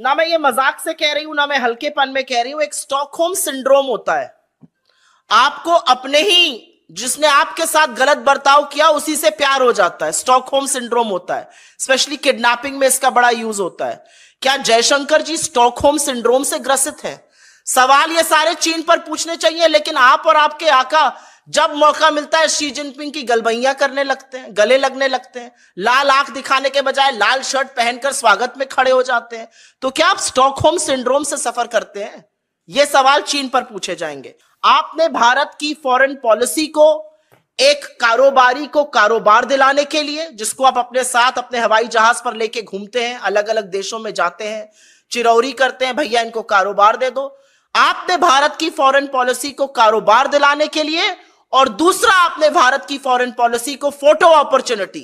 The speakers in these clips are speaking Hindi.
ना मैं ये मजाक से कह रही हूं ना मैं हल्केपन में कह रही हूं, एक स्टॉकहोम सिंड्रोम होता है। आपको अपने ही जिसने आपके साथ गलत बर्ताव किया उसी से प्यार हो जाता है, स्टॉकहोम सिंड्रोम होता है। स्पेशली किडनैपिंग में इसका बड़ा यूज होता है। क्या जयशंकर जी स्टॉकहोम सिंड्रोम से ग्रसित हैं? सवाल ये सारे चीन पर पूछने चाहिए, लेकिन आप और आपके आका जब मौका मिलता है शी जिनपिंग की गलबैया करने लगते हैं, गले लगने लगते हैं, लाल आंख दिखाने के बजाय लाल शर्ट पहनकर स्वागत में खड़े हो जाते हैं। तो क्या आप स्टॉकहोम सिंड्रोम से सफर करते हैं? ये सवाल चीन पर पूछे जाएंगे। आपने भारत की फॉरेन पॉलिसी को एक कारोबारी को कारोबार दिलाने के लिए, जिसको आप अपने साथ अपने हवाई जहाज पर लेके घूमते हैं, अलग अलग देशों में जाते हैं, चिरौरी करते हैं, भैया इनको कारोबार दे दो। आपने भारत की फॉरेन पॉलिसी को कारोबार दिलाने के लिए, और दूसरा आपने भारत की फॉरेन पॉलिसी को फोटो अपॉर्चुनिटी,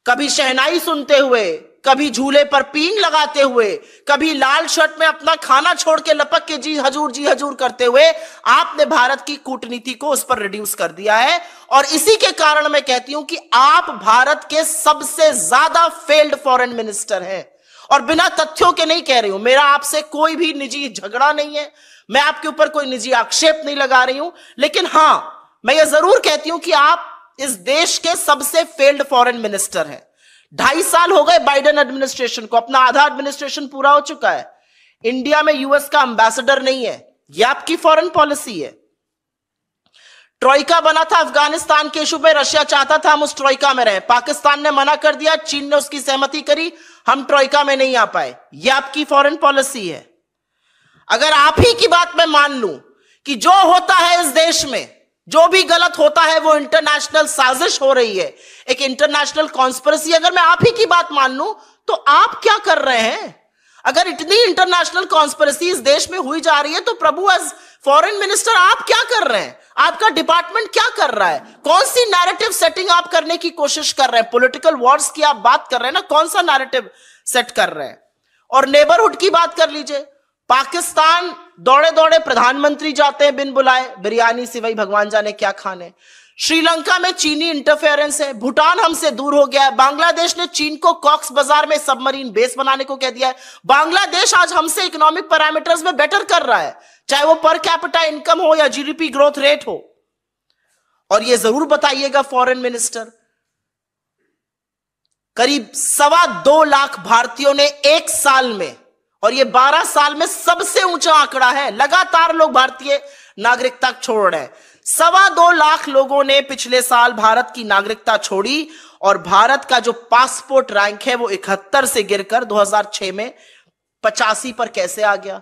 कभी शहनाई सुनते हुए, कभी झूले पर पींग लगाते हुए, कभी लाल शर्ट में अपना खाना छोड़ के लपक के जी हजूर करते हुए आपने भारत की कूटनीति को उस पर रिड्यूस कर दिया है। और इसी के कारण मैं कहती हूं कि आप भारत के सबसे ज्यादा फेल्ड फॉरेन मिनिस्टर हैं। और बिना तथ्यों के नहीं कह रही हूं, मेरा आपसे कोई भी निजी झगड़ा नहीं है, मैं आपके ऊपर कोई निजी आक्षेप नहीं लगा रही हूं, लेकिन हां मैं ये जरूर कहती हूं कि आप इस देश के सबसे फेल्ड फॉरेन मिनिस्टर हैं। 2.5 साल हो गए बाइडेन एडमिनिस्ट्रेशन को, अपना आधा एडमिनिस्ट्रेशन पूरा हो चुका है। इंडिया में यूएस का एम्बेसडर नहीं है, यह आपकी फॉरेन पॉलिसी है। ट्रोइका बना था अफगानिस्तान के इशू में, रशिया चाहता था हम उस ट्रोइका में रहें, पाकिस्तान ने मना कर दिया, चीन ने उसकी सहमति करी, हम ट्रोइका में नहीं आ पाए। यह आपकी फॉरेन पॉलिसी है। अगर आप ही की बात मैं मान लूं कि जो होता है इस देश में, जो भी गलत होता है वो इंटरनेशनल साजिश हो रही है, एक इंटरनेशनल कॉन्स्पिरेसी, अगर मैं आप ही की बात मान लूं तो आप क्या कर रहे हैं? अगर इतनी इंटरनेशनल कॉन्स्पिरेसी इस देश में हुई जा रही है तो प्रभु एज फॉरेन मिनिस्टर आप क्या कर रहे हैं? आपका डिपार्टमेंट क्या कर रहा है? कौन सी नैरेटिव सेटिंग आप करने की कोशिश कर रहे हैं? पॉलिटिकल वॉर्स की आप बात कर रहे हैं ना, कौन सा नैरेटिव सेट कर रहे हैं? और नेबरहुड की बात कर लीजिए, पाकिस्तान दौड़े दौड़े प्रधानमंत्री जाते हैं बिन बुलाए, बिरयानी सिवाई भगवान जाने क्या खाने। श्रीलंका में चीनी इंटरफेरेंस है, भूटान हमसे दूर हो गया है, बांग्लादेश ने चीन को कॉक्स बाजार में सबमरीन बेस बनाने को कह दिया है। बांग्लादेश आज हमसे इकोनॉमिक पैरामीटर्स में बेटर कर रहा है, चाहे वो पर कैपिटा इनकम हो या जीडीपी ग्रोथ रेट हो। और ये जरूर बताइएगा फॉरेन मिनिस्टर, करीब 2.25 लाख भारतीयों ने एक साल में, और ये 12 साल में सबसे ऊंचा आंकड़ा है, लगातार लोग भारतीय नागरिकता छोड़ रहे हैं। 2.25 लाख लोगों ने पिछले साल भारत की नागरिकता छोड़ी, और भारत का जो पासपोर्ट रैंक है वो 71 से गिरकर 2006 में 85 पर कैसे आ गया?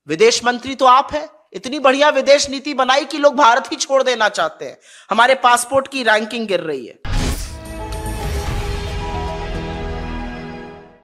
विदेश मंत्री तो आप हैं, इतनी बढ़िया विदेश नीति बनाई कि लोग भारत ही छोड़ देना चाहते हैं, हमारे पासपोर्ट की रैंकिंग गिर रही है।